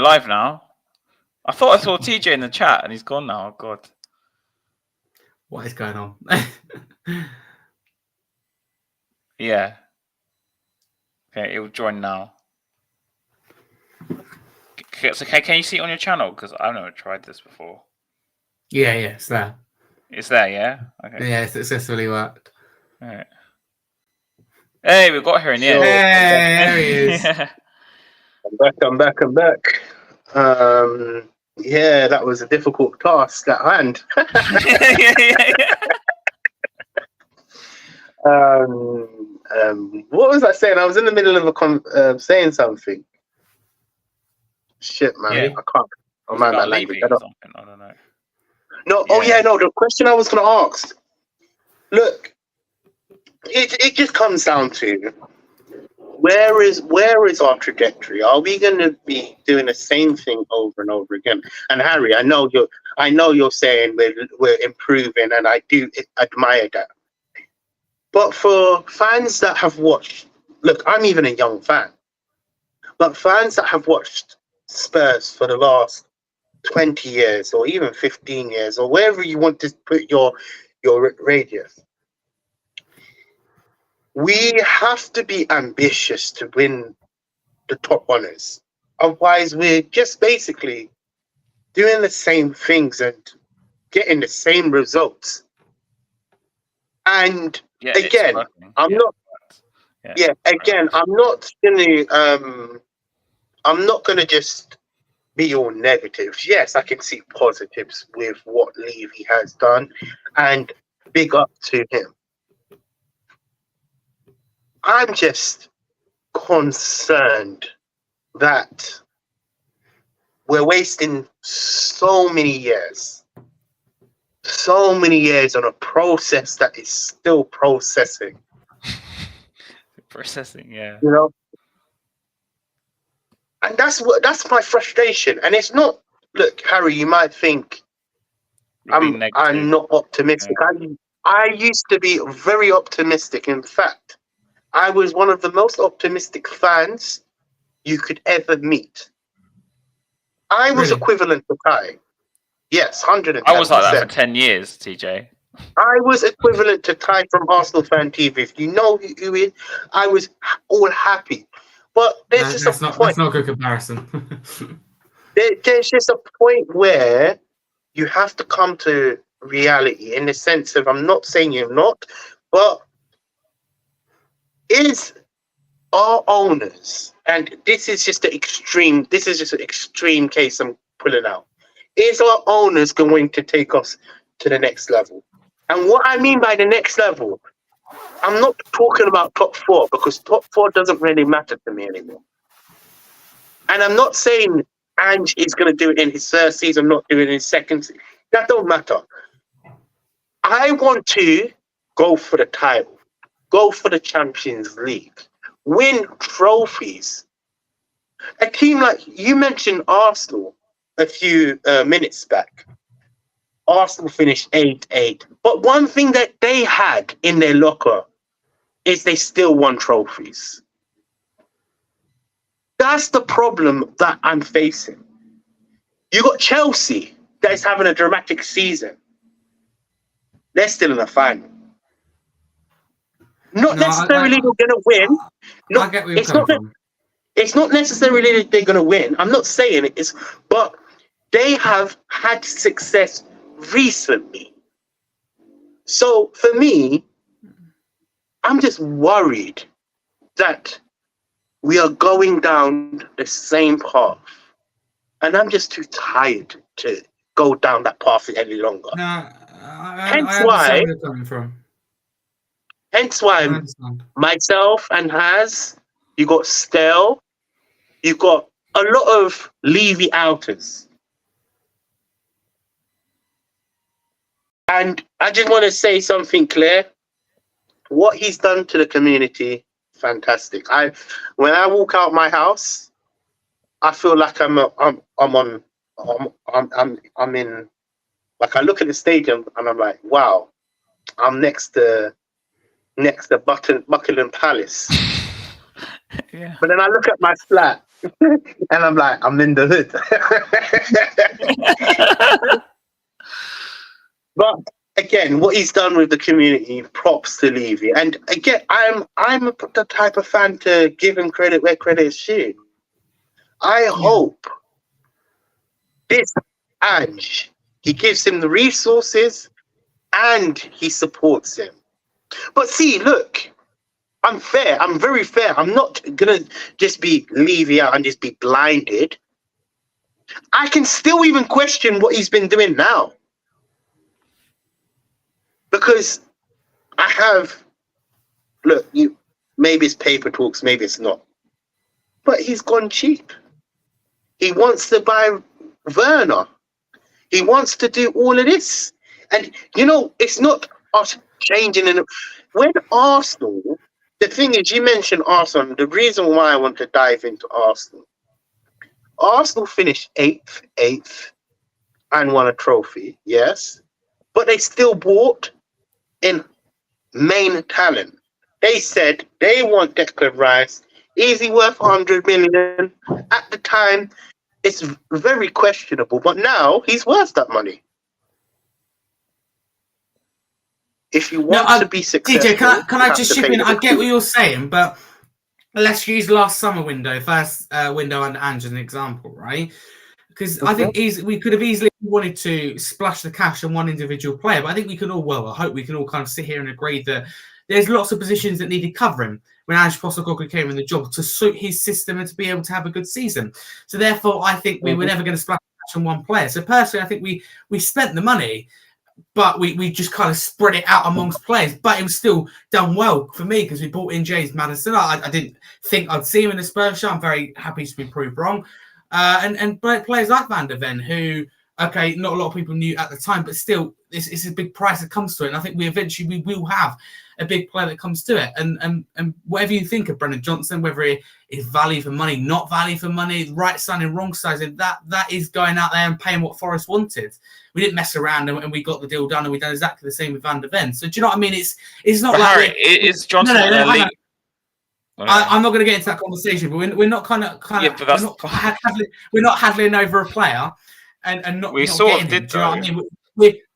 live now. I thought I saw TJ in the chat and he's gone now. Oh, God. What is going on? Yeah. Okay, it will join now. So can you see it on your channel? Because I've never tried this before. Yeah, it's there. It's there, yeah? Okay. Yeah, it successfully worked. All right. Hey, we got here in the end. Hey, there he is. I'm back. Yeah, that was a difficult task at hand. What was I saying? I was in the middle of saying something. Shit, man. Yeah. I can't. Oh, man, that language. I don't know. No, the question I was going to ask. Look, it just comes down to where is our trajectory? Are we going to be doing the same thing over and over again? And Harry, I know you're saying we're improving, and I do admire that. But for fans that have watched, look, I'm even a young fan, but fans that have watched Spurs for the last 20 years or even 15 years or wherever you want to put your radius, we have to be ambitious to win the top honors. Otherwise, we're just basically doing the same things and getting the same results. And again, I'm not gonna just be all negative. Yes, I can see positives with what Levy has done, and big up to him. I'm just concerned that we're wasting so many years on a process that is still processing. Yeah. You know? And that's my frustration. And it's not, look, Harry, you might think I'm not optimistic. Yeah. I used to be very optimistic. In fact, I was one of the most optimistic fans you could ever meet. I was equivalent to Kai. Yes, 110%. I was like that for 10 years, TJ. I was equivalent to Kai from Arsenal Fan TV. If you know who he is, I was all happy. But there's just a point. That's not a good comparison. There's just a point where you have to come to reality in the sense of, I'm not saying you're not, but is our owners, and this is just an extreme case I'm pulling out, is our owners going to take us to the next level? And what I mean by the next level, I'm not talking about top four, because top four doesn't really matter to me anymore. And I'm not saying Ange is going to do it in his first season, not do it in his second season. That don't matter. I want to go for the title, go for the Champions League, win trophies. A team like, you mentioned Arsenal a few minutes back. Arsenal finished 8-8. But one thing that they had in their locker is they still won trophies. That's the problem that I'm facing. You got Chelsea that is having a dramatic season. They're still in the final. Not necessarily they're going to win. I get where you're coming from. It's not necessarily that they're going to win. I'm not saying it is, but they have had success recently. So for me, I'm just worried that we are going down the same path. And I'm just too tired to go down that path any longer. No, I understand where you're coming from. Hence why myself and Haz, you got Stell, you got a lot of Levy outers. And I just want to say something clear. What he's done to the community, fantastic. When I walk out my house, I feel like I'm in, like, I look at the stadium and I'm like, wow, I'm next to Buckingham Palace. Yeah. But then I look at my flat And I'm like, I'm in the hood. But again, what he's done with the community, props to Levy. And again, I'm the type of fan to give him credit where credit is due. I hope this Ange, he gives him the resources and he supports him. But see, look, I'm fair. I'm very fair. I'm not gonna just be Levy out and just be blinded. I can still even question what he's been doing now. Because I have, look, maybe it's paper talks, maybe it's not. But he's gone cheap. He wants to buy Werner. He wants to do all of this. And, it's not us changing. When Arsenal, the thing is, you mentioned Arsenal. The reason why I want to dive into Arsenal. Arsenal finished 8th, and won a trophy, yes. But they still bought in main talent. They said they want Declan Rice. Is he worth 100 million? At the time, it's very questionable, but now he's worth that money. If you want to be successful, TJ, can I just chip in? I get what you're saying, but let's use last summer first window under Ange as an example, right? Because I think we could have easily wanted to splash the cash on one individual player, but I think we can all, I hope we can all kind of sit here and agree that there's lots of positions that needed covering when Ange Postecoglou came in the job to suit his system and to be able to have a good season. So therefore, I think we were never going to splash the cash on one player. So personally, I think we spent the money, but we just kind of spread it out amongst players. But it was still done well for me because we brought in James Maddison. I didn't think I'd see him in the Spurs show. I'm very happy to be proved wrong. And players like Van der Ven, who, okay, not a lot of people knew at the time, but still, it's a big price that comes to it. And I think we will have a big player that comes to it. And whatever you think of Brennan Johnson, whether it is value for money, not value for money, right signing, wrong signing, that is going out there and paying what Forest wanted. We didn't mess around and we got the deal done, and we've done exactly the same with Van der Ven. So do you know what I mean? It's not but like Harry, is Johnson elite? I'm not going to get into that conversation, but we're not we're not haggling over a player and not. We not sort of getting did. Do you know what I mean?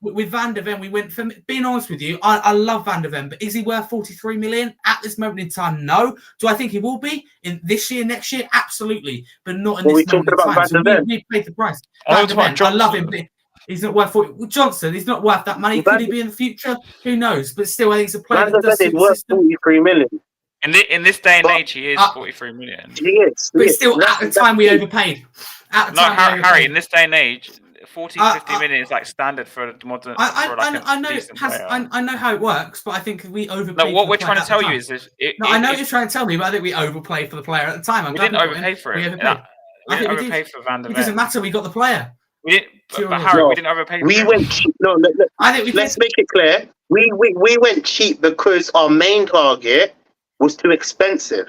With Van der Ven, we went from being honest with you. I love Van der Ven, but is he worth 43 million at this moment in time? No. Do I think he will be in this year, next year? Absolutely, but not in this moment in time. So we paid the price. I love him, but he's not worth 40. Johnson, he's not worth that money. Could he be in the future? Who knows? But still, I think it's a player that does suit the system. 43 million. In this day and age, he is 43 million. He is. But still, at the time, we overpaid. Harry, in this day and age, 50 million is like standard for a modern. I know how it works, but I think we overpaid. No, what we're trying to tell you is this. I know what you're trying to tell me, but I think we overplayed for the player at the time. We didn't overpay for him. We didn't overpay for Van der Ven. It doesn't matter. We got the player. We didn't. But Harry, we didn't overpay. We went cheap. No, let's make it clear. We went cheap because our main target was too expensive.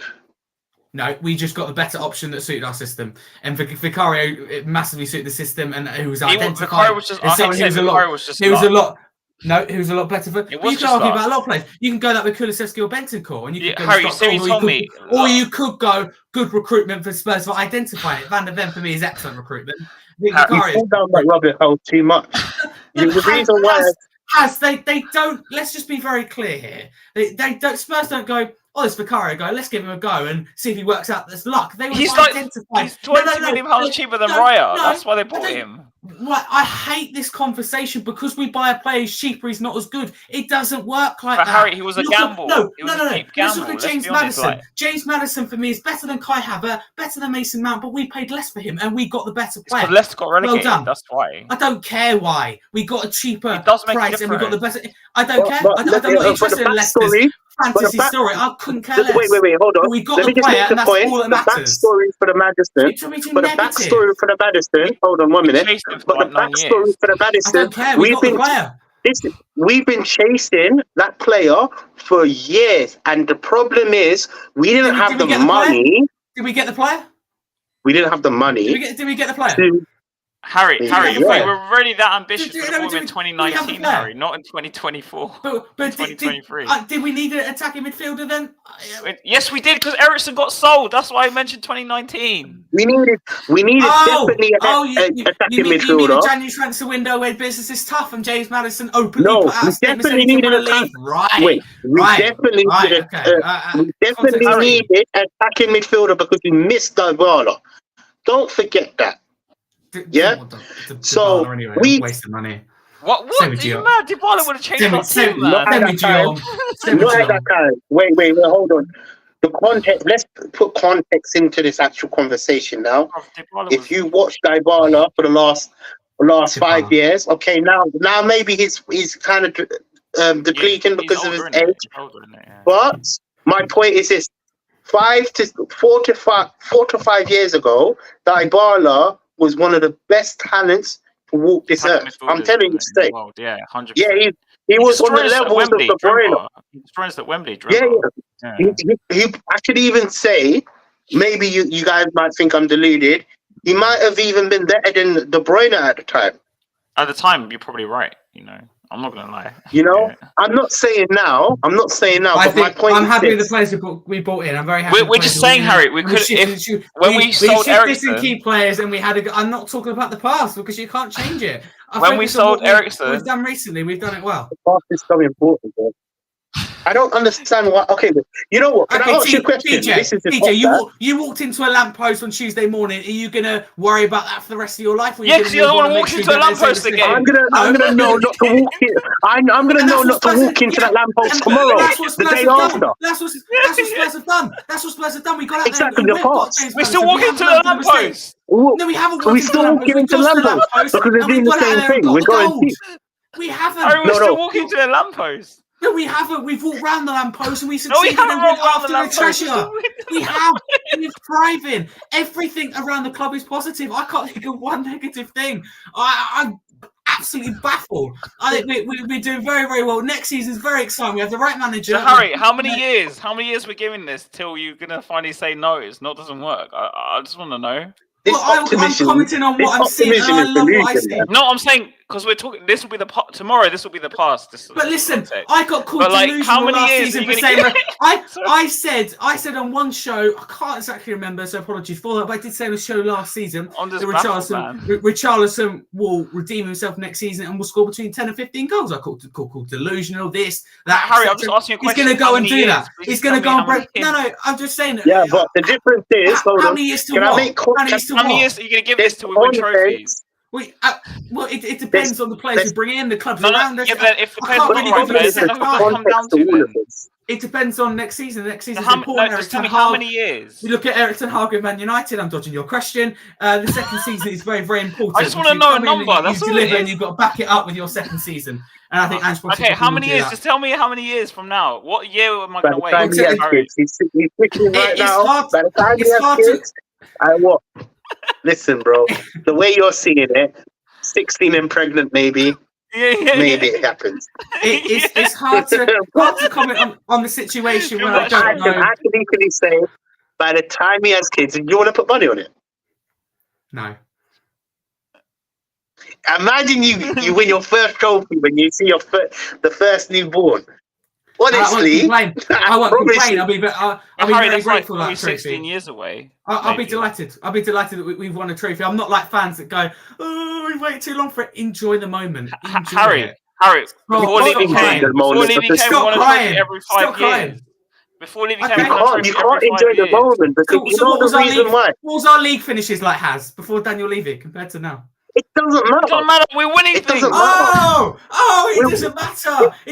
No, we just got the better option that suited our system. And Vicario, it massively suited the system, and who was identified. Vicario was just. He was a lot better for. You can argue about a lot of players. You can go that with Kulusevski or Bentancur, and you can go or you could go good recruitment for Spurs for identifying it. Van der Ven for me is excellent recruitment. You fall down that rabbit hole too much. The reason why. They don't. Let's just be very clear here. They don't. Spurs don't go. Oh, it's Vicario guy. Let's give him a go and see if he works out. There's luck. He's 20 million pounds cheaper than Raya. That's why they bought him. Right, I hate this conversation because we buy a player who's cheaper. He's not as good. It doesn't work like that. Harry, he was a gamble. No. Let's look at James Maddison. James Maddison for me is better than Kai Havertz, better than Mason Mount, but we paid less for him and we got the better player. Because Leicester got relegated. Well done. That's why. I don't care why. We got a cheaper price and we got the better. I don't care. I'm not interested in Leicester's fantasy story. I couldn't care less. Wait, hold on. We got the player and that's all that matters. The backstory for the Maddison. Hold on 1 minute. But the backstory for the Maddison, we've been chasing that player for years, and the problem is we didn't have the money. Did we get the player? We didn't have the money. Did we get the player? Harry, Yeah. if we were really that ambitious, Did- we no, would have did- been we have a 2019, player? Harry, not in 2024. But 2023. Did we need an attacking midfielder then? Yes, we did, because Ericsson got sold. That's why I mentioned 2019. We needed definitely a attacking you mean midfielder. a January transfer window where business is tough and James Madison openly No, put out we a statement definitely saying he needed want to leave? Wait, we definitely needed attacking midfielder because we missed Dybala. Don't forget that. Yeah. So anyway, we wasted money. What? Are you mad? Dybala would have changed our team, man. Not at that time. Wait, hold on. The context. Let's put context into this actual conversation now. If you watch Dybala for the last 5 years, okay, now maybe he's kind of depleting because of his age. But my point is this: 4 to 5 years ago, Dybala was one of the best talents to walk this earth. I'm telling you straight. Yeah, 100%. Yeah, he was on the levels of De Bruyne. He was friends at Wembley. Yeah. I could even say, maybe you guys might think I'm deluded. He might have even been better than De Bruyne at the time. At the time, you're probably right. I'm not gonna lie. I'm not saying now. But my point. I'm happy with the players we bought in. I'm very happy. We're just saying, Harry. We could when we sold Ericsson, key players, and we had. I'm not talking about the past because you can't change it. When we sold Ericsson, we've done recently. We've done it well. The past is so important, bro. I don't understand why. Okay, you know what? Can I ask you a question? TJ, you walked into a lamppost on Tuesday morning. Are you gonna worry about that for the rest of your life? Yeah, because you don't want to walk into a lamppost again. I'm gonna know not to walk in. I'm gonna know not to walk into that lamppost tomorrow, the day after. That's what Spurs have done. That's what Spurs have done. We got out exactly the past. We're still walking into the lamppost. No, we haven't. We're still walking into the lamppost because they're doing the same thing. We're going deep. We haven't. We're still walking to the lamppost. No, we haven't. We've walked round the lamppost and we succeeded and went after the treasure. We have. We're thriving. Everything around the club is positive. I can't think of one negative thing. I'm absolutely baffled. I think we're doing very, very well. Next season's very exciting. We have the right manager. So, Harry, how many years? How many years we're giving this till you're gonna finally say no? It doesn't work. I just want to know. I'm commenting on what I'm seeing. And I love what I see. No, I'm saying because we're talking. This will be the tomorrow. This will be the past. But listen, I got called delusional last season for saying. I said on one show, I can't exactly remember, so apologies for that. But I did say on a show last season that Richarlison will redeem himself next season and will score between 10 and 15 goals. I called delusional. This, that. Harry, I'm just asking you a question. He's going to go and do that. He's going to go and break. No, I'm just saying that. Yeah, but the difference is, how many years to what? How many years are you going to give this till we win trophies? Well, it depends on the players who bring in, the clubs around us. Yeah, but if the players come down to it. It depends on next season. Next season is important. Just tell me how many years. You look at Erik ten Hag with Man United. I'm dodging your question. The second season is very, very important. I just want to know a number. That's all it is. And you've got to back it up with your second season. And I think Ange Postecoglou. Okay, how many years? Just tell me how many years from now. What year am I going to wait? He's switching right now. By the time he has kids, what? Listen, bro. The way you're seeing it, 16 and pregnant, maybe. Maybe it happens. It's hard to comment on the situation where I don't know. I can equally say, by the time he has kids, you want to put money on it? No. Imagine you win your first trophy when you see the first newborn. Honestly, I won't complain. I'll be very grateful for that 16 years away. I'll be delighted. I'll be delighted that we've won a trophy. I'm not like fans that go, "Oh, we've waited too long for it." Enjoy the moment. Harry, before Levy came, we won a trophy every 5 years. Before Levy came, you can't enjoy the moment because you know the reason why. What was our league finishes like Haz before Daniel Levy compared to now? It doesn't matter. It doesn't matter. We're winning things. It doesn't matter. It doesn't matter. It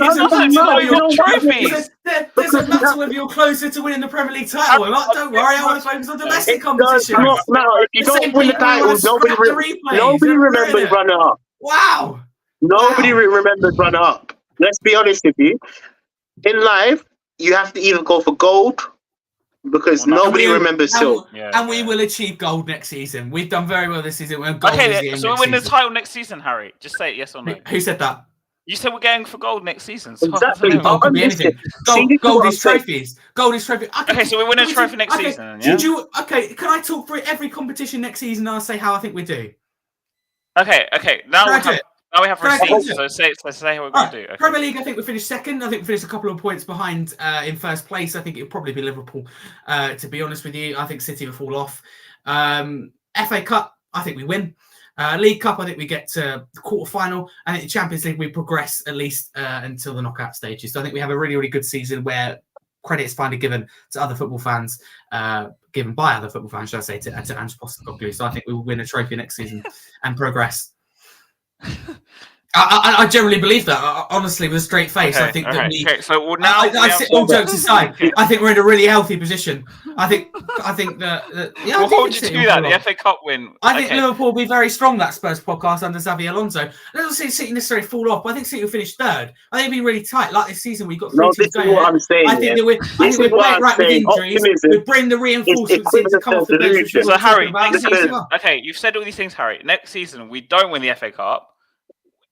doesn't matter whether you're closer to winning the Premier League title. Don't worry, I want to focus on domestic competition. No, if you don't win the title, nobody remembers runner-up. Wow. Nobody remembers runner-up. Let's be honest with you. In life, you have to either go for gold, because nobody remembers silver. And we will achieve gold next season. We've done very well this season. So we win the title next season, Harry. Just say it, yes or no. Who said that? You said we're going for gold next season. So exactly. Gold could be anything. Gold is trophies. Gold is trophy. Okay, so we win a trophy next season. Can I talk through every competition next season and I'll say how I think we do? Okay. Now we have receipts. So say what we're going to do. Okay. Premier League, I think we finished second. I think we finished a couple of points behind in first place. I think it'll probably be Liverpool. To be honest with you, I think City will fall off. FA Cup, I think we win. League Cup, I think we get to the quarterfinal. And in the Champions League, we progress at least until the knockout stages. So I think we have a really, really good season where credit is finally given to other football fans, given by other football fans, should I say, to Ange Postecoglou. So I think we will win a trophy next season and progress. I generally believe that. Honestly, with a straight face, I think that we. Okay. So now, all jokes aside, I think we're in a really healthy position. I think that. We'll hold you to that. The FA Cup win. I think Liverpool will be very strong. That Spurs podcast under Xabi Alonso. I don't see City necessarily fall off. I think City will finish third. I think it'll be really tight. Like this season, we got 3 teams going. What I'm saying. I think that we're playing right with injuries. We bring the reinforcements in to come off the bench. So Harry, next season. Okay, you've said all these things, Harry. Next season, we don't win the FA Cup.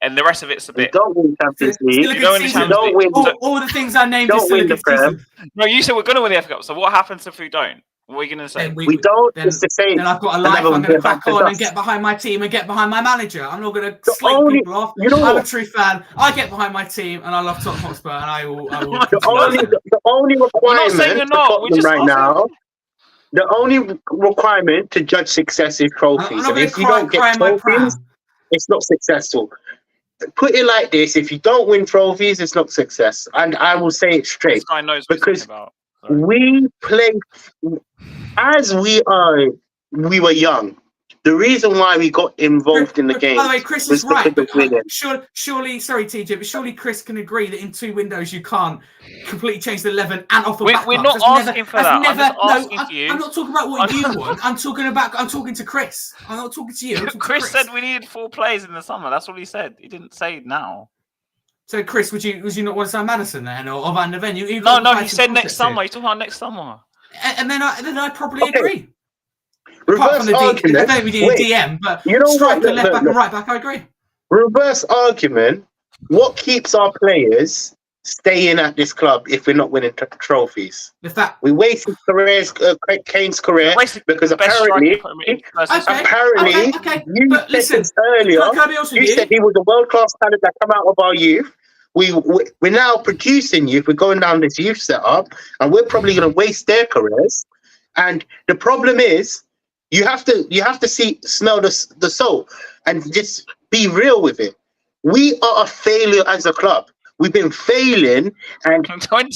And the rest of it's a bit. You don't win Champions League. You don't win all the things I named. Don't win the Prem. No, you said we're going to win the FA Cup. So what happens if we don't? What are you going to say? We don't. It's the same. Then I've got a life. I'm going to crack on and get behind my team and get behind my manager. I'm not going to slate people off. I'm a true fan. I get behind my team and I love Tottenham Hotspur and I will. The only requirement right now. The only requirement to judge success is trophies. And if you don't get trophies, it's not successful. Put it like this: if you don't win trophies, it's not success. And I will say it straight. This guy knows because we play as we were young. The reason why we got involved in the game. By the way, Chris is right. Surely, sorry, TJ, but surely Chris can agree that in 2 windows you can't completely change the 11 and offer backups. We're not asking for that. I'm just asking for you. I'm not talking about what you want. I'm talking to Chris. I'm not talking to you. Chris said we needed 4 players in the summer. That's what he said. He didn't say now. So, Chris, would you not want to sign Madison then, or Van der Ven? No. He said next summer. He's talking about next summer. And then I probably agree. Apart from the argument. I don't need a DM, but striker, left back, and right back. I agree. Reverse argument. What keeps our players staying at this club if we're not winning trophies? The fact we wasted Kane's career because apparently you said earlier. You said he was a world-class talent that come out of our youth. We're now producing youth. We're going down this youth setup, and we're probably going to waste their careers. And the problem is, you have to smell the soul and just be real with it. We are a failure as a club. We've been failing, and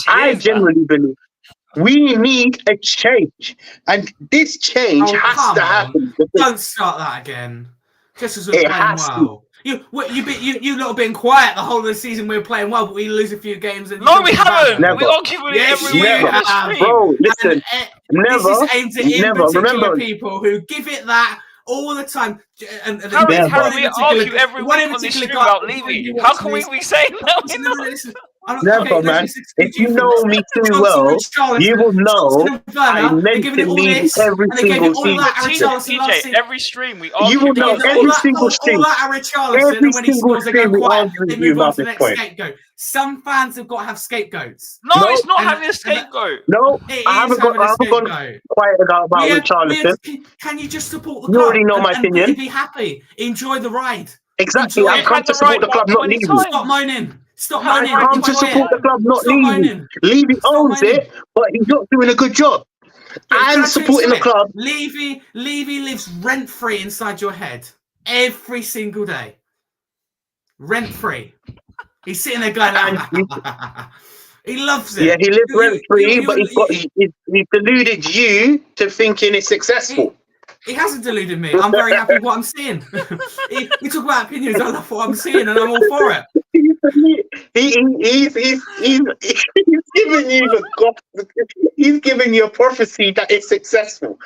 I generally believe we need a change, and this change has to happen. Don't start that again. Just as we're playing well. You lot have been quiet the whole of the season. We were playing well, but we lose a few games. And no, we haven't. We argued every week. Bro, listen. This is aimed at particular people who give it that all the time. And Harry, we argue every week on this stream about Levy. How can we be saying that? Never, man. If you know me too well, you will know I mentally every single TJ, every stream we argue. You will know every single stream. Every single stream we argue with you about this point. Some fans have got to have scapegoats. No, it's not having a scapegoat. No, I haven't gone quiet about Richarlison. Can you just support the club? You already know my opinion. Be happy. Enjoy the ride. Exactly. I've come to support the club, not Levy. Stop moaning. Stop moaning. I've come to support the club, not Levy. Levy owns it, but he's not doing a good job. I'm supporting the club. Levy lives rent free inside your head every single day. Rent free. He's sitting there going, he loves it. Yeah, he lives rent free, but he's deluded you to thinking it's successful. He hasn't deluded me. I'm very happy with what I'm seeing. We talk about opinions. I love what I'm seeing, and I'm all for it. He's giving you he's giving you a prophecy that it's successful.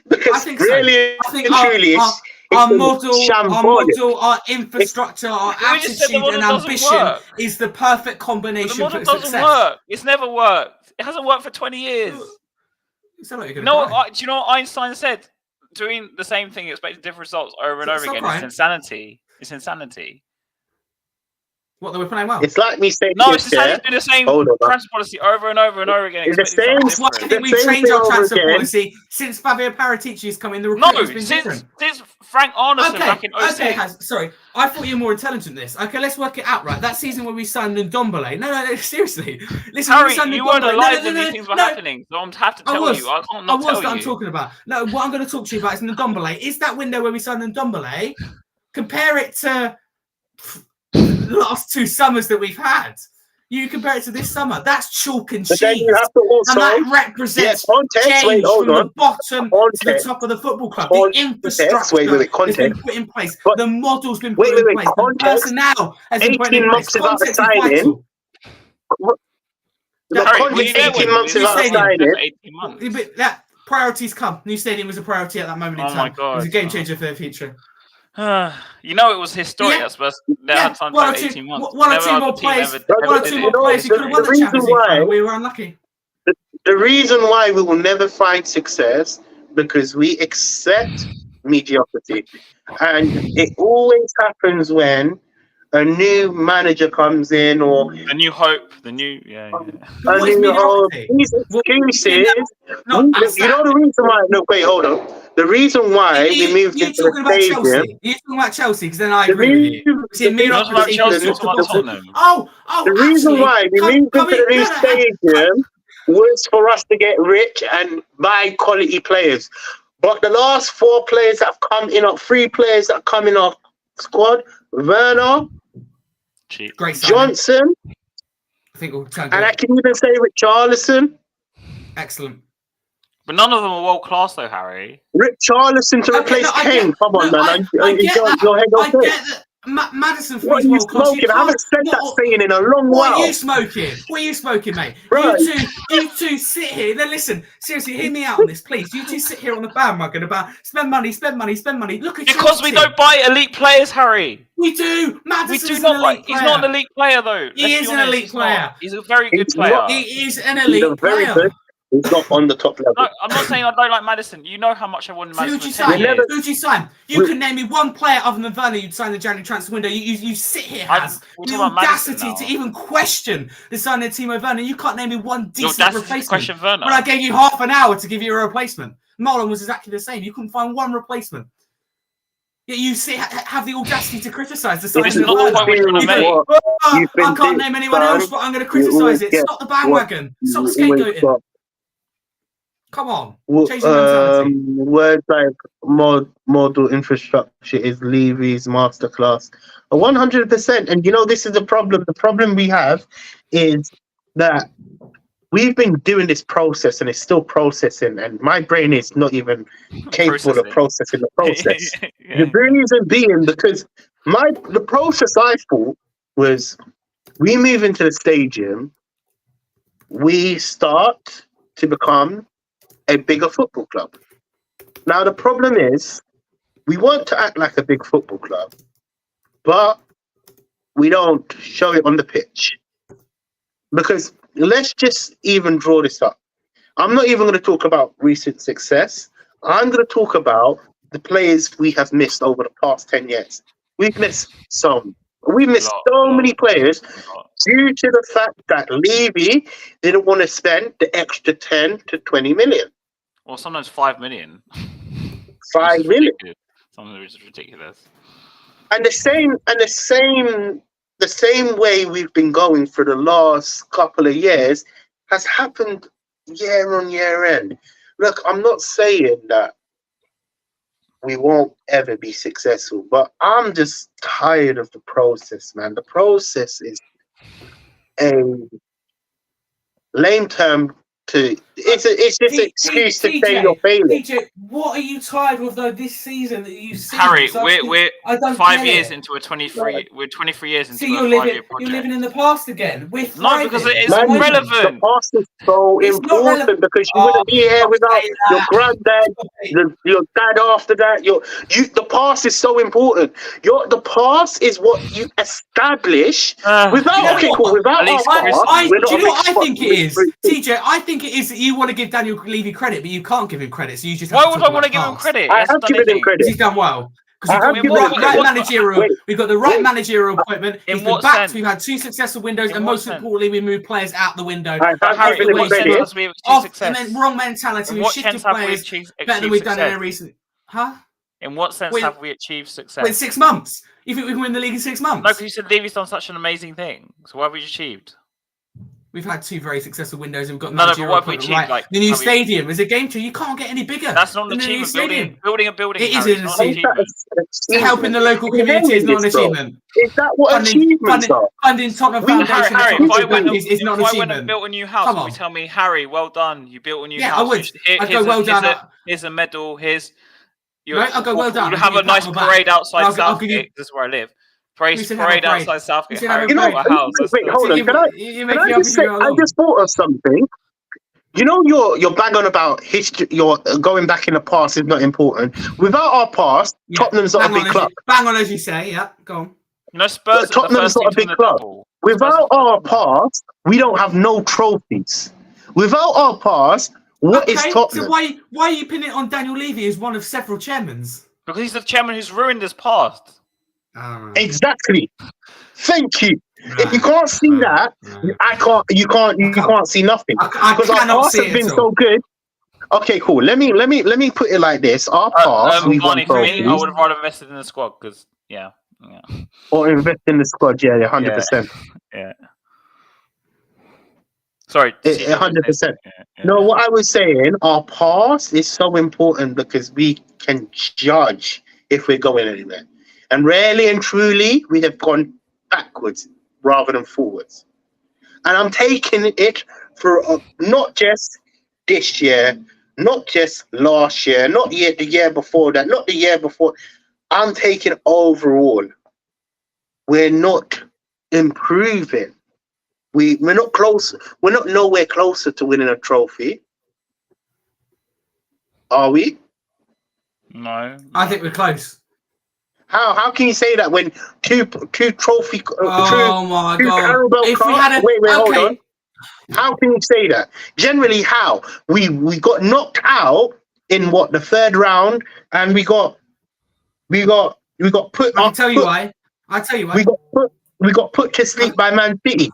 Because I think really, so. I think truly, our model, our infrastructure, our attitude and ambition is the perfect combination for success. The model doesn't work. It's never worked. It hasn't worked for 20 years. Do you know what Einstein said? Doing the same thing, expecting different results over and over again. It's insanity. It's insanity. What, they were playing well? It's like me saying, no, it's the same. Do the same transfer policy over and over and over again. It's the same. That's why I think we changed our transfer policy since Fabio Paratici's come in. The recruitment's been different. Since Frank Arneson back in 06. Okay, sorry. I thought you were more intelligent than this. Okay, let's work it out, right? That season where we signed Ndombele. No, seriously. Listen, Harry, you weren't alive when these things were happening, so I'm have to tell you. I can't not tell you. I'm talking about. No, what I'm going to talk to you about is Ndombele. Is that window where we signed Ndombele? Compare it to the last 2 summers that we've had. You compare it to this summer. That's chalk and cheese. Then you have to also, and that represents change from the bottom to the top of the football club. The infrastructure has been put in place. The model's been put in place. The personnel has been put in place. Context is vital. The 18 months without signing. 18 months. That priorities come. New stadium was a priority at that moment in time. Oh my God. It was a game changer for their future. You know, it was historic. I suppose. Had time for 18 months. One or two more players. One or two more players. You could have won the Champions League. We were unlucky. The reason why we will never find success because we accept mediocrity, and it always happens when a new manager comes in or a new hope, a new hope. These excuses. You know the reason why? No, wait, hold on. The reason why we moved into the stadium. You're talking about Chelsea, because then I agree with you. The reason why we moved into the new stadium was for us to get rich and buy quality players. But the last 4 players that have come in, 3 players that have come in our squad, Werner, Johnson, I think we'll and I can even say Richarlison. Excellent. But none of them are world class, though, Harry. Richarlison to replace Kane. Come on, man. I get that. Madison for what are you smoking? I haven't said that saying in a long while. What are you smoking? What are you smoking, mate? Right. You two sit here. Now listen, seriously, hear me out on this, please. You two sit here on the bandwagon about spend money. Look at because we don't buy elite players, Harry. We do. Madison's we do not like. He's not an elite player, though. He is an elite player. He's a very good player. He is an elite player. He's not on the top level. No, I'm not saying I don't like Madison. You know how much I wanted Madison. Who'd you sign? You can name me one player other than Werner you'd sign the January transfer window. You sit here, Haz. The audacity to even question the signing of Timo Werner. You can't name me one decent replacement. But I gave you half an hour to give you a replacement. Marlon was exactly the same. You couldn't find one replacement. Yet you have the audacity to criticise the signing of Werner. I can't name anyone else, but I'm going to criticise it. Stop the bandwagon. Stop scapegoating. Come on, change the mentality. Words like model infrastructure is Levy's masterclass. 100%. And you know, this is the problem. The problem we have is that we've been doing this process and it's still processing, and my brain is not even capable of processing the process. The reason being because the process I thought was we move into the stadium, we start to become a bigger football club. Now the problem is we want to act like a big football club, but we don't show it on the pitch. Because let's just even draw this up. I'm not even going to talk about recent success. I'm going to talk about the players we have missed over the past 10 years. We've missed so many players due to the fact that Levy didn't want to spend the extra 10 to 20 million. Or sometimes 5 million. 5 million. Sometimes it's ridiculous. And the same way we've been going for the last couple of years has happened year on year end. Look, I'm not saying that we won't ever be successful, but I'm just tired of the process, man. The process is a lame term. It's just an excuse to say you're failing. TJ, what are you tired of though this season that you've seen? Harry, we're 5 years into a 23. We're 23 years into a 5-year project. You're living in the past again. No, because it is irrelevant. The past is so important because you wouldn't be here without your granddad, your dad after that. The past is so important. The past is what you establish without Do you know what I think it is, TJ? I think it is that you want to give Daniel Levy credit, but you can't give him credit. So you just why would I want to give him credit? I have given him credit. He's done well. Because we've got the right managerial appointment. We've been backed. We've had 2 successful windows, and most importantly, we moved players out the window. Harry, in what sense has we achieved success? And then wrong mentality. We've shifted players better than we've done in a recent. Huh? In what sense have we achieved success? In 6 months. You think we can win the league in 6 months? No, because you said Levy's done such an amazing thing. So what have we achieved? We've had 2 very successful windows and we've got but what have we achieved? Right. Like, the new stadium is a game changer. You can't get any bigger. That's not an achievement. Building a building. It is an achievement. Helping the local community is not an achievement. Is that what achievements are? Funding Tottenham Foundation is not an achievement. If I went and built a new house, would you tell me, Harry, well done, you built a new house? I would. I'd go, well done. Here's a medal. I'll go, well done. You have a nice parade outside Southgate. This is where I live. Parade outside Southgate. Wait, hold on. Can I just say? I just thought of something. You know, you're bang on about history. You're going back in the past is not important. Without our past, Tottenham's not a big club. Bang on, as you say. Yeah, go on. You know, Spurs. Tottenham's not a big club. Without our past, we don't have no trophies. Without our past, what is Tottenham? So why are you pinning it on Daniel Levy as one of several chairmen? Because he's the chairman who's ruined his past. Exactly. Thank you. If you can't see that, you can't see nothing. Because our past has been so good. Okay, cool. Let me put it like this. Our past, we won trophies. I would have rather invested in the squad because or invest in the squad. Yeah, 100%. Yeah. Sorry, 100%. No, what I was saying, our past is so important because we can judge if we're going anywhere. And rarely and truly, we have gone backwards rather than forwards. And I'm taking it for not just this year, not just last year, not the year before that, not the year before. I'm taking overall. We're not improving. We're not close. We're not nowhere closer to winning a trophy. Are we? No. I think we're close. How can you say that when two trophy? My God! If we had hold on. How can you say that? Generally, how we got knocked out in the 3rd round, and we got put. I'll tell you why. We got put to sleep by Man City.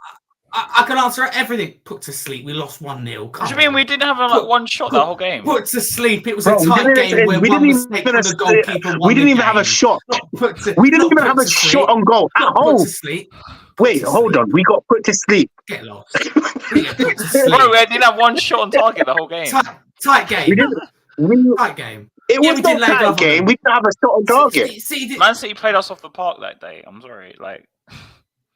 I can answer everything. Put to sleep. We lost 1-0. What do you mean we didn't have one shot that whole game? Put to sleep. It was a tight game where one mistake from the goalkeeper. We didn't even have a shot. We didn't even have a shot on goal at home. Put to sleep. Wait, hold on. We got put to sleep. Get lost. Bro, we didn't have one shot on target the whole game. Tight game. Tight game. It was not a tight game. We didn't have a shot on target. Man City played us off the park that day. I'm sorry.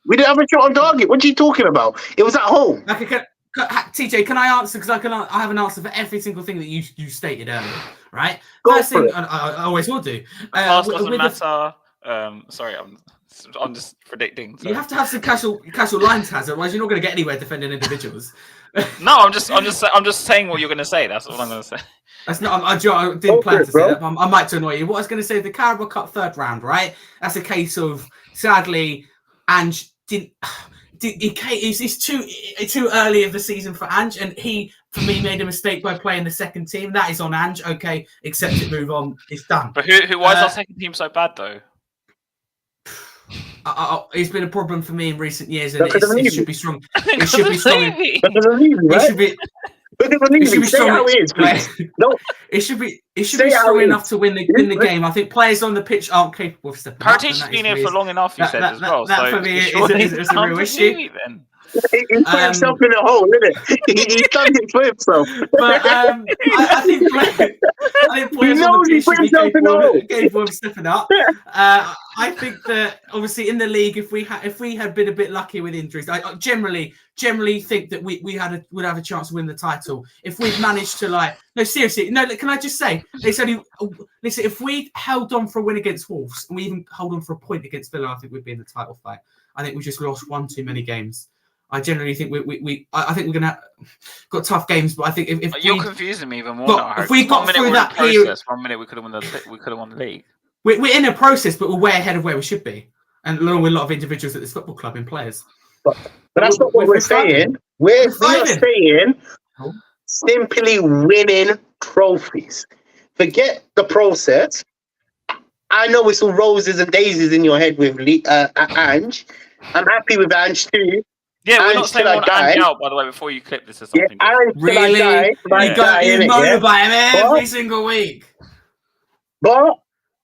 We didn't have a shot on target. What are you talking about? It was at home. TJ, can I answer? Because I have an answer for every single thing that you stated earlier, right? First thing, I always will do. Past doesn't matter. Sorry, I'm just predicting. So. You have to have some casual lines, Haz, otherwise you're not going to get anywhere defending individuals. No, I'm just saying what you're going to say. That's what I'm going to say. That's not. I didn't plan to say that. I might to annoy you. What I was going to say, the Carabao Cup 3rd round, right? That's a case of sadly, Ange didn't. It's too early of the season for Ange, and he, for me, made a mistake by playing the 2nd team. That is on Ange. Okay, accept it, move on. It's done. But why is our 2nd team so bad though? It's been a problem for me in recent years, and it should be strong. It should be strong. It should be. It should be strong. No, it should be strong enough to win the game. I think players on the pitch aren't capable of stepping up. Paratici's been here for long enough. You said as well. That for me is a real issue. He put himself in a hole, isn't it? He's done it for himself. But I think players on the pitch should be capable of stepping up. I think that obviously in the league, if we had been a bit lucky with injuries, I generally think that we would have a chance to win the title if we'd managed to can I just say listen, if we held on for a win against Wolves and we even hold on for a point against Villa, I think we'd be in the title fight. I think we just lost one too many games. I generally think I think we're gonna got tough games, but I think if you're confusing me even more. If we got through that period, 1 minute we could have won the league. We're in a process, but we're way ahead of where we should be, and along with a lot of individuals at this football club and players. But that's not what we're saying. We're saying simply winning trophies. Forget the process. I know it's all roses and daisies in your head with Ange. I'm happy with Ange too. Yeah, we're not Ange saying till I we want die. Ange out, by the way, before you clip this or Yeah, something. Ange till I Really? die. You moan about him every single week. But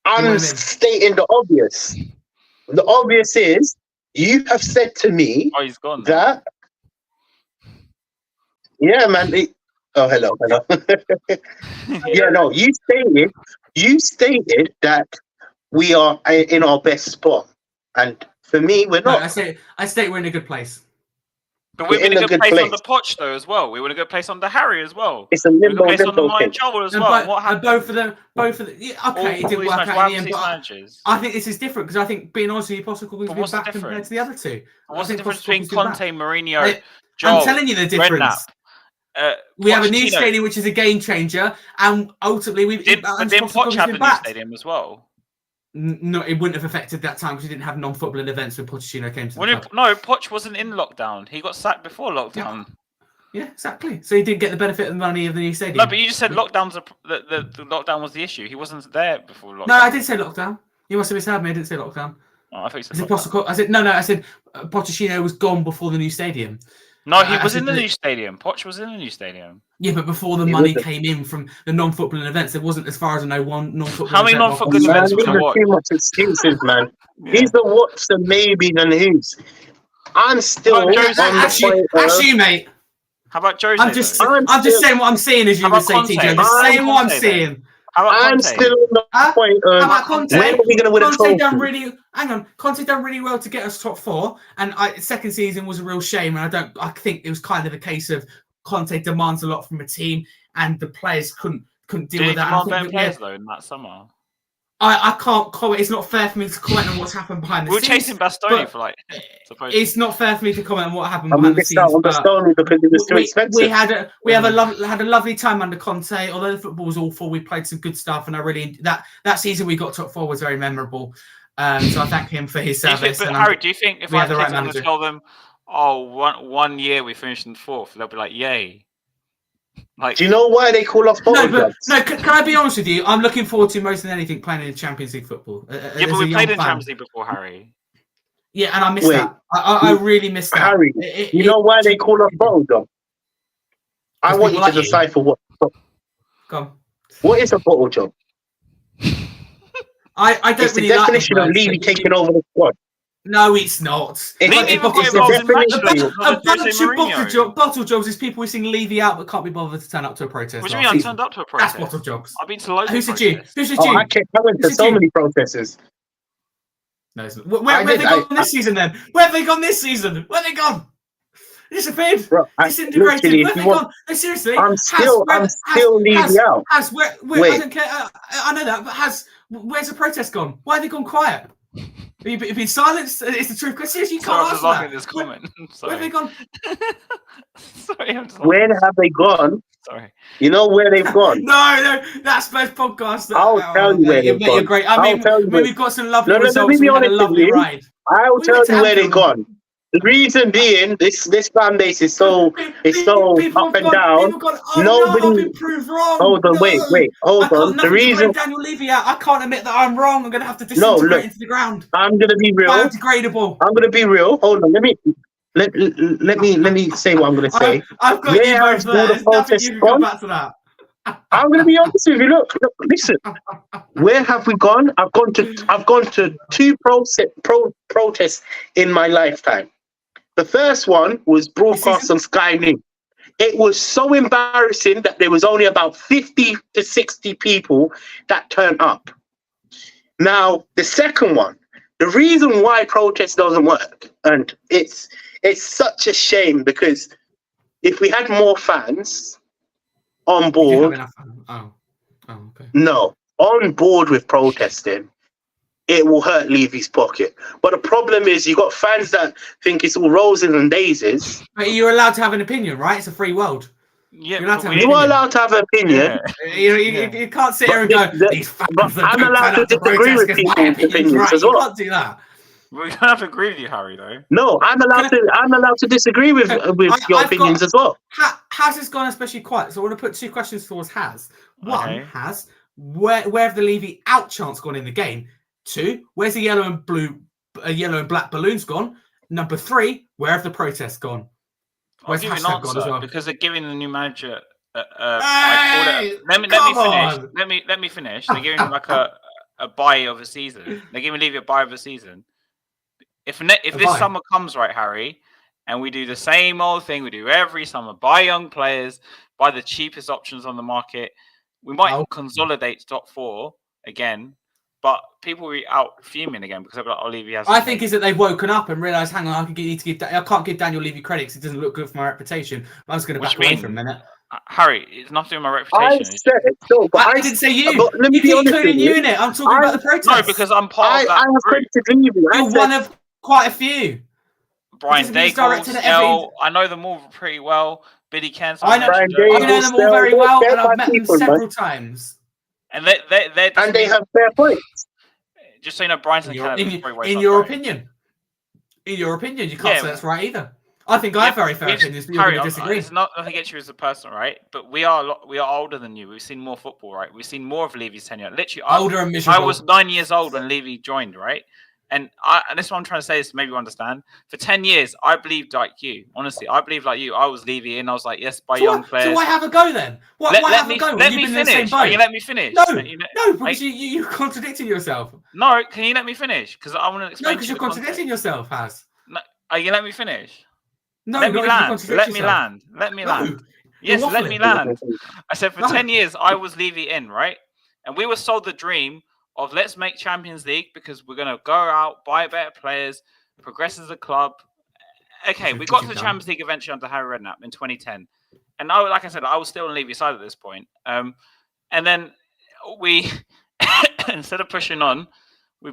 I'm stating the obvious. The obvious is you have said to me he's gone that. Yeah, man. Oh, hello. Yeah, no. You stated that we are in our best spot, and for me, we're not. No, I state we're in a good place. But we're in a good place under Poch though as well. We're in a good place under Harry as well. It's a limbo place under Mike Joel as well. And what happened? Both of them. Yeah, okay, it didn't work out in the end. But I think this is different because I think, being honest with you, Postecoglou has been back compared to the other two. What's the difference between Conte, Mourinho, Joel? I'm telling you the difference. We have a new stadium, which is a game changer, and ultimately didn't Poch have a new stadium as well? No, it wouldn't have affected that time because we didn't have non-footballing events when Pochettino came to the club. No, Poch wasn't in lockdown. He got sacked before lockdown. Yeah, exactly. So he didn't get the benefit of the money of the new stadium. No, but you just said the lockdown was the issue. He wasn't there before lockdown. No, I did say lockdown. You must have misheard me. I didn't say lockdown. Oh, I thought you said lockdown. I said no. I said Pochettino was gone before the new stadium. No, he was in the new stadium. Poch was in the new stadium. Yeah, but before the money came in from the non-footballing events, there wasn't, as far as I know, one non-footballing. How many non-footballing events were there? Too much excuses, man. He's the what's and maybes and who's. I'm still on the point. Actually, mate. How about Jose? I'm just saying what I'm seeing, as you would say, TJ. I'm just saying what I'm seeing. I'm still on the point of when are we going to win a trophy? Conte done really well to get us top 4, and second season was a real shame. And I think it was kind of a case of Conte demands a lot from a team, and the players couldn't deal with that. Did he demand better players though in that summer? I can't comment. It's not fair for me to comment on what's happened behind the scenes. We were chasing Bastoni for It's not fair for me to comment on what happened behind the scenes. Bastoni because it was too expensive. We had a lovely time under Conte. Although the football was awful, we played some good stuff, and I really that season we got top 4 was very memorable. So I thank him for his service. But Harry, do you think if I was going to tell them, one year we finished in 4th, they'll be like, yay? Do you know why they call off bottle jobs? No, can I be honest with you? I'm looking forward to most than anything playing in Champions League football. But we played in Champions League before, Harry. Yeah, and I missed that. I really missed that. Harry, you know why they call off bottle jobs? I want you to decipher what. Go on. What is a bottle job? I don't it's really the definition of Levy taking over the squad. No, it's not. A bunch of bottle jobs is people who sing Levy out but can't be bothered to turn up to a protest. What do you mean I turned up to a protest? That's bottle jobs. I've been to loads Who's of protests. Who's a Jew? I went to so many protests. No, where have they gone this season then? Where have they gone this season? Where have they gone? Disappeared. Disintegrated. Where have they gone? No, seriously. I'm still Levy out. Wait. I don't care. I know that, but where's the protest gone? Why have they gone quiet? Have you been silenced? It's the truth. Because seriously, you can't answer that. This comment. Where have they gone? Sorry, where have they gone? Sorry. You know where they've gone? No, that's Spurs podcast. I'll tell you where they've gone. Great. I mean, we've got some lovely results. We had a lovely ride. I'll tell you where they've gone. The reason being, this fan base is so up and down. Nobody. Hold on, wait, hold on. The reason Daniel Levy out, I can't admit that I'm wrong. I'm going to have to disintegrate into the ground. I'm going to be real. Biodegradable. I'm going to be real. Hold on, let me say what I'm going to say. I've got you both there. There's nothing you can go back to that. I'm going to be honest with you. Look, listen. Where have we gone? I've gone to 2 protests in my lifetime. The first one was broadcast on Sky News. It was so embarrassing that there was only about 50 to 60 people that turned up. Now, the second one, the reason why protest doesn't work, and it's such a shame because if we had more fans on board, on board with protesting, it will hurt Levy's pocket. But the problem is you got fans that think it's all roses and daisies. But you're allowed to have an opinion, right? It's a free world. Yeah, you are allowed to have an opinion. Yeah. You can't sit here and go, these fans I'm allowed to disagree with people's opinions as well. You can't do that. We don't have to agree with you, Harry, though. No, I'm allowed to disagree with your opinions as well. Haz has gone especially quiet, so I want to put 2 questions towards Haz. One, Haz, where have the Levy out chance gone in the game? 2, where's the yellow and black balloons gone? Number 3, where have the protests gone? I'll give you an answer as well? Because they're giving the new manager. Hey, let me finish. Let me finish. They're giving him like a buy of a season. They're giving Levy a buy of a season. If this summer comes, right, Harry, and we do the same old thing we do every summer, buy young players, buy the cheapest options on the market, we might consolidate top 4 again. But people will be out fuming again because they're like, "Oh, Levy has." I think is that they've woken up and realised, hang on, I can't give Daniel Levy credit because it doesn't look good for my reputation. I'm just going to back away for a minute. Harry, it's not doing my reputation. I said it, so, but I didn't say you. You keep including you in it. I'm talking about the protests. No, because I'm part of that group. You're one of quite a few. Brian Daigle, I know them all pretty well. Billy Kent, I know them all very well, and I've met them several times. And they have fair points. Just so you know, Brian's in your opinion. In your opinion, you can't say that's right either. I think I have very fair opinions, but you're going to disagree. It's not nothing against you as a person, right? But we are older than you. We've seen more football, right? We've seen more of Levy's tenure. Literally, older and miserable. I was 9 years old when Levy joined, right? And this is what I'm trying to say is maybe you understand. For 10 years, I believed like you. Honestly, I believed like you. I was Levy in. I was like, yes, by young players. So why have a go then? Why have a go? Let me finish. Can you let me finish? No, because you're contradicting yourself. No, can you let me finish? Because I want to explain. No, because you're contradicting yourself, Haz. No, you let me finish. No, let me land. Yes, let me land. I said for 10 years, I was Levy in, right? And we were sold the dream of let's make Champions League because we're going to go out, buy better players, progress as a club. Okay, we got to the Champions League eventually under Harry Redknapp in 2010. And like I said, I was still on Levy's side at this point. And then we, instead of pushing on, we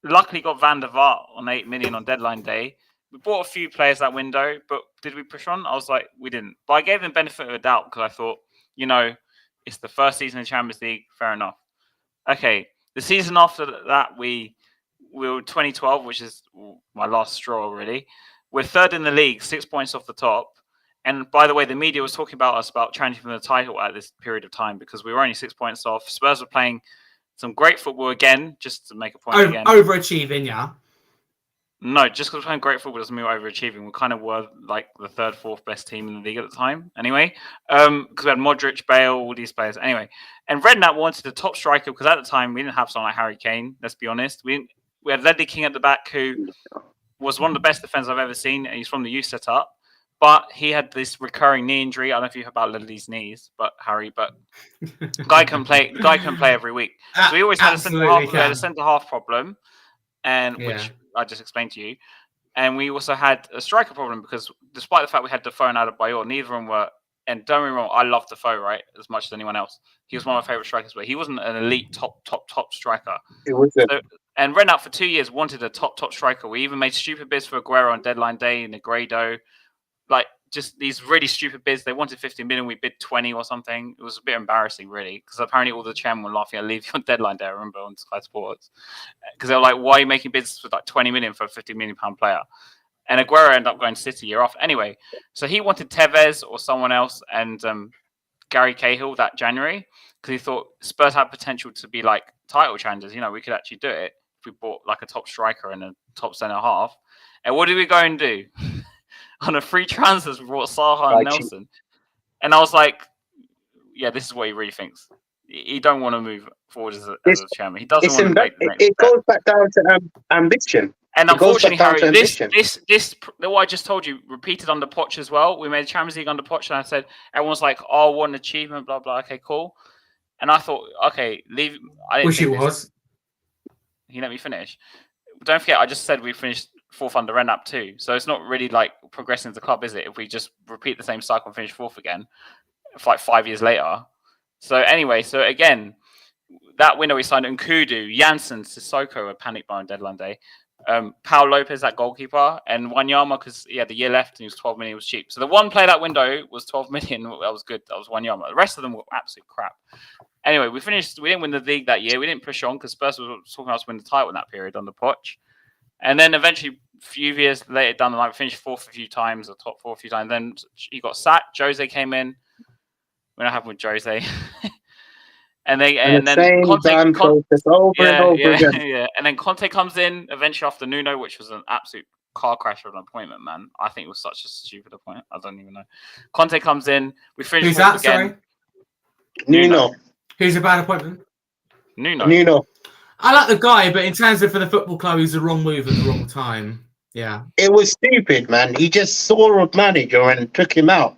luckily got Van der Vaart on 8 million on deadline day. We bought a few players that window, but did we push on? I was like, we didn't. But I gave them benefit of the doubt because I thought, it's the first season in Champions League. Fair enough. Okay. The season after that, we were 2012, which is my last straw, really. We're third in the league, 6 points off the top. And by the way, the media was talking about us about challenging for the title at this period of time because we were only 6 points off. Spurs were playing some great football again, just to make a point again. Overachieving, yeah. No, just because we're playing great football doesn't mean we're overachieving. We kind of were like the third, fourth best team in the league at the time. Anyway, because we had Modric, Bale, all these players. Anyway, and Redknapp wanted a top striker because at the time we didn't have someone like Harry Kane. Let's be honest. We had Ledley King at the back, who was one of the best defenders I've ever seen, and he's from the youth setup. But he had this recurring knee injury. I don't know if you heard about Ledley's knees, but guy can play. Guy can play every week. So we always had a centre half problem, and which I just explained to you. And we also had a striker problem because despite the fact we had Defoe and Adebayor, neither of them were, and don't get me wrong, I love Defoe, right, as much as anyone else. He was one of my favourite strikers, but he wasn't an elite top striker. It wasn't. So, and Redknapp for 2 years wanted a top striker. We even made stupid bids for Aguero on deadline day, Negredo, like just these really stupid bids. They wanted 50 million, we bid 20 or something. It was a bit embarrassing, really, because apparently all the chairmen were laughing at Levy on deadline day, I remember, on Sky Sports. Because they were like, why are you making bids for like 20 million for a 50 million pound player? And Aguero ended up going to City year off. Anyway, so he wanted Tevez or someone else and Gary Cahill that January because he thought Spurs had potential to be like title challengers. We could actually do it if we bought like a top striker and a top centre half. And what did we go and do? On a free transfers, we brought Saha and Nelson. And I was like, yeah, this is what he really thinks. He don't want to move forward as a chairman. He doesn't want to make the next step. Goes back down to ambition. And unfortunately, Harry, this what I just told you repeated under Poch as well. We made Champions League under Poch, and I said everyone's like, "Oh, what an achievement!" Blah blah. Okay, cool. And I thought, okay, leave. I didn't wish it was. He let me finish. Don't forget, I just said we finished fourth under Redknapp too. So it's not really like progressing as a club, is it? If we just repeat the same cycle and finish fourth again, like 5 years later. So anyway, so again, that window we signed Nkudu, Janssen, Sissoko, a panic buy on deadline day. Paul Lopez, that goalkeeper, and Wanyama because he had the year left and he was 12 million. It was cheap. So the one play that window was 12 million. That was good. That was Wanyama. The rest of them were absolute crap. Anyway, we finished. We didn't win the league that year. We didn't push on because Spurs was talking about us winning the title in that period under Poch. And then eventually, a few years later down the line, we finished fourth a few times, or top four a few times. Then he got sacked. Jose came in. We don't have with Jose. And then same damn process over and over again. Yeah. And then Conte comes in eventually after Nuno, which was an absolute car crash of an appointment, man. I think it was such a stupid appointment. I don't even know. Conte comes in. We finish. Who's that? Again. Sorry. Nuno. Who's a bad appointment? Nuno. I like the guy, but in terms of for the football club, he's the wrong move at the wrong time. Yeah. It was stupid, man. He just saw a manager and took him out.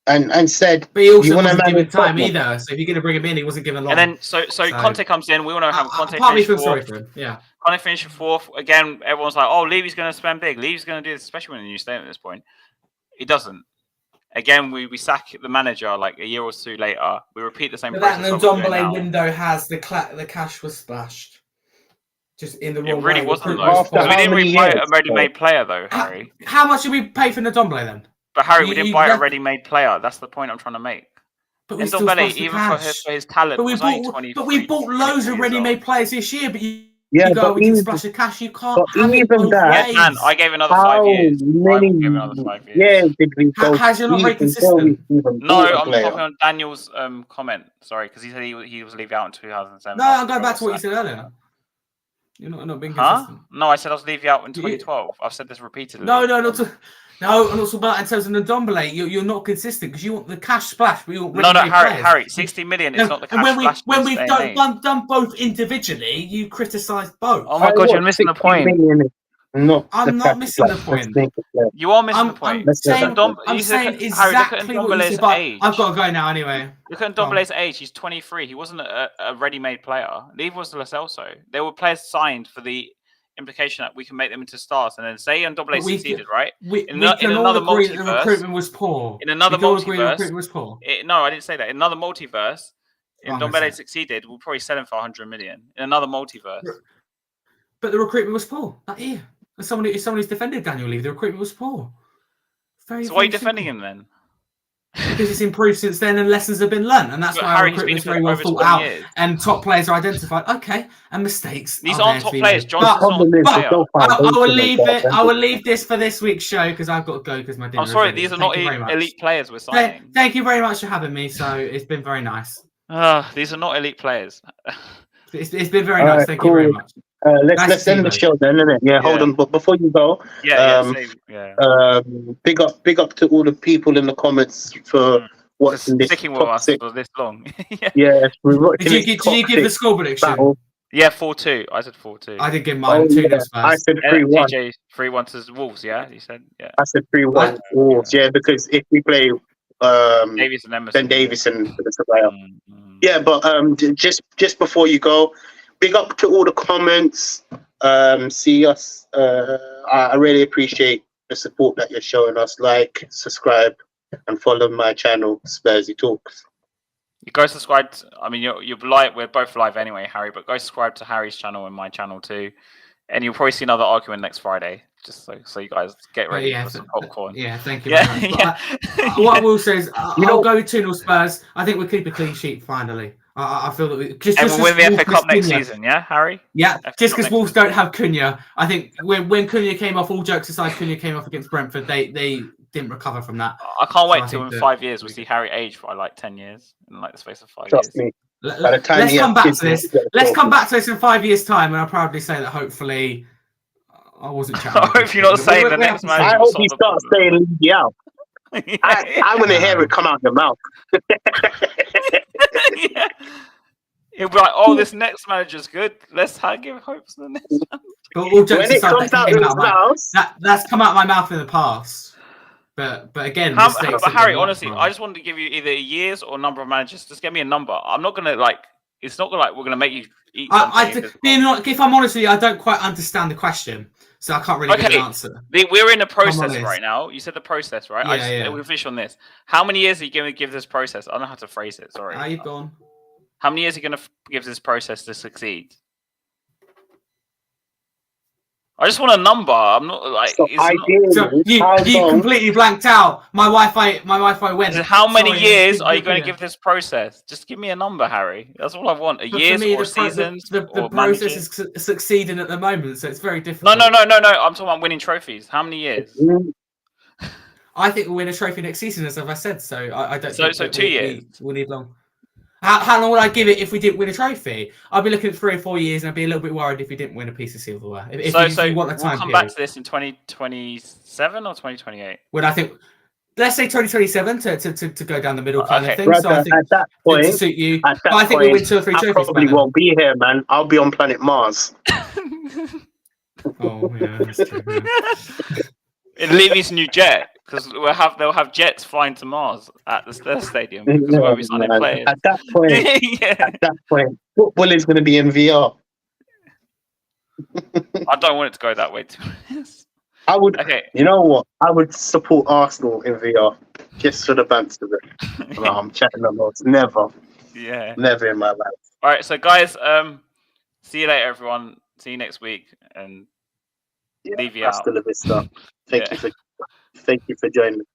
And said, but he also wasn't given time either. So if you're going to bring him in, he wasn't given long. And then so Conte comes in. We all know how Conte finished fourth. Yeah, Conte finished fourth again. Everyone's like, "Oh, Levy's going to spend big. Levy's going to do this," especially when a new stadium at this point. He doesn't. Again, we sack the manager like a year or two later. We repeat the same. But that Ndombele window has the cash was splashed. Just in the wrong way. It really wasn't though. We didn't buy a ready-made player though, Harry. How much did we pay for Ndombele then? But Harry, we didn't buy a ready-made player. That's the point I'm trying to make. But we still splashed the even for his talent, but we bought loads of ready-made players this year. But we didn't splash the cash. You can't have it both ways. Yeah, I gave another 5 years. Yeah, did we go? How's you're not very consistent? No, I'm talking on Daniel's comment. Sorry, because he said he was leaving out in 2007. No, I'm going back to what you said earlier. You're not being consistent. No, I said I was leaving out in 2012. I've said this repeatedly. No, I'm not talking about in terms of Ndombele. You're not consistent because you want the cash splash. But you want Harry, 60 million is not the cash splash. When we've done both individually, you criticise both. Oh my God, you're missing the point. I'm not missing the point. You are missing the point. I'm saying exactly what you said. I've got to go now anyway. Look at Ndombele's age. He's 23. He wasn't a ready-made player. Neither was Lo Celso. There were players signed for the implication that we can make them into stars. And then say Ndombele succeeded, right? In another multiverse, the recruitment was poor. In another multiverse, recruitment was poor. No, I didn't say that. In another multiverse, if Ndombele succeeded, we'll probably sell him for 100 million. In another multiverse. But the recruitment was poor that year. As someone who's defended Daniel Levy, the recruitment was poor. So why are you defending him then? Because it's improved since then and lessons have been learned. And that's why recruitment is very well thought out and top players are identified. Okay, and mistakes. These aren't top players. Johnson's not a player. I will leave it. I will leave this for this week's show because I've got to go because my dinner. I'm sorry, these are not elite players we're signing. Thank you very much for having me. So it's been very nice. These are not elite players. It's been very nice. Thank you very much. Let's end the show then, innit? Yeah, hold on. But before you go, big up to all the people in the comments for watching this. Sticking with us for this long. Yes, did you give the score prediction? Battle. Yeah, 4-2. I said 4-2. I did give mine 2 this first. I said 3-1. TJ 3-1 to Wolves. Yeah, you said I said 3-1 Wolves. Yeah, because if we play Davies and Emerson, then Davison for the surveyor. Yeah, but just before you go. Big up to all the comments. See us. I really appreciate the support that you're showing us. Like, subscribe, and follow my channel, Spursy Talks. You go subscribe. You're live. We're both live anyway, Harry. But go subscribe to Harry's channel and my channel too. And you'll probably see another argument next Friday. Just so you guys get ready for some popcorn. Yeah, thank you very much. What I will say is, I'll go 2-0 Spurs. I think we'll keep a clean sheet finally. I feel that we just win the FA Cup next season, yeah, Harry? Yeah, just because Wolves don't have Cunha. I think when Cunha came off, all jokes aside, Cunha came off against Brentford, they didn't recover from that. I can't wait till in 5 years we see Harry age for like 10 years in like the space of 5 years. Me. Let's come back to this. Let's come back to this in 5 years' time, and I'll proudly say that hopefully I wasn't chatting. I hope you're not saying the next man. I hope you start saying League out. I want to hear it come out your mouth. Yeah. It'll be like, oh, this next manager's good. Let's give hope to the next manager. But all jokes aside, that's come out of my mouth in the past. But again, but Harry, honestly, I just wanted to give you either years or number of managers. Just give me a number. I'm not gonna it's not gonna we're gonna make you eat. If I'm honest with you, I don't quite understand the question, so I can't really give an answer. We're in a process right now. You said the process, right? Yeah. We'll finish on this. How many years are you going to give this process? I don't know how to phrase it. Sorry. You've gone. How many years are you going to give this process to succeed? I just want a number. I'm not like. You completely blanked out. My Wi-Fi went. How many years are you going to give this process? Just give me a number, Harry. That's all I want. Years or seasons. The process is succeeding at the moment, so it's very difficult. No. I'm talking about winning trophies. How many years? I think we'll win a trophy next season, as I said. So I don't. So 2 years. We'll need long. How long would I give it if we didn't win a trophy? I'd be looking at 3 or 4 years, and I'd be a little bit worried if we didn't win a piece of silverware. If you want the time we'll come period. back to this in 2027 or 2028. When I think, let's say 2027 to go down the middle kind of thing. Brother, so I think at that to point, suit you, at that I think point, we'll win 2 or 3 I trophies. probably won't be here, man. I'll be on planet Mars. Oh yeah, that's true. Yeah. In Levy's new jet, because they'll have jets flying to Mars at the stadium because we won't be signing players. At that point, at that point, football is going to be in VR. I don't want it to go that way too. I would. Okay. You know what? I would support Arsenal in VR just for the banter of it. No, I'm chatting a lot. Never. Yeah. Never in my life. All right, so guys, see you later, everyone. See you next week, and leave you out. Hasta la vista. Thank you for joining me.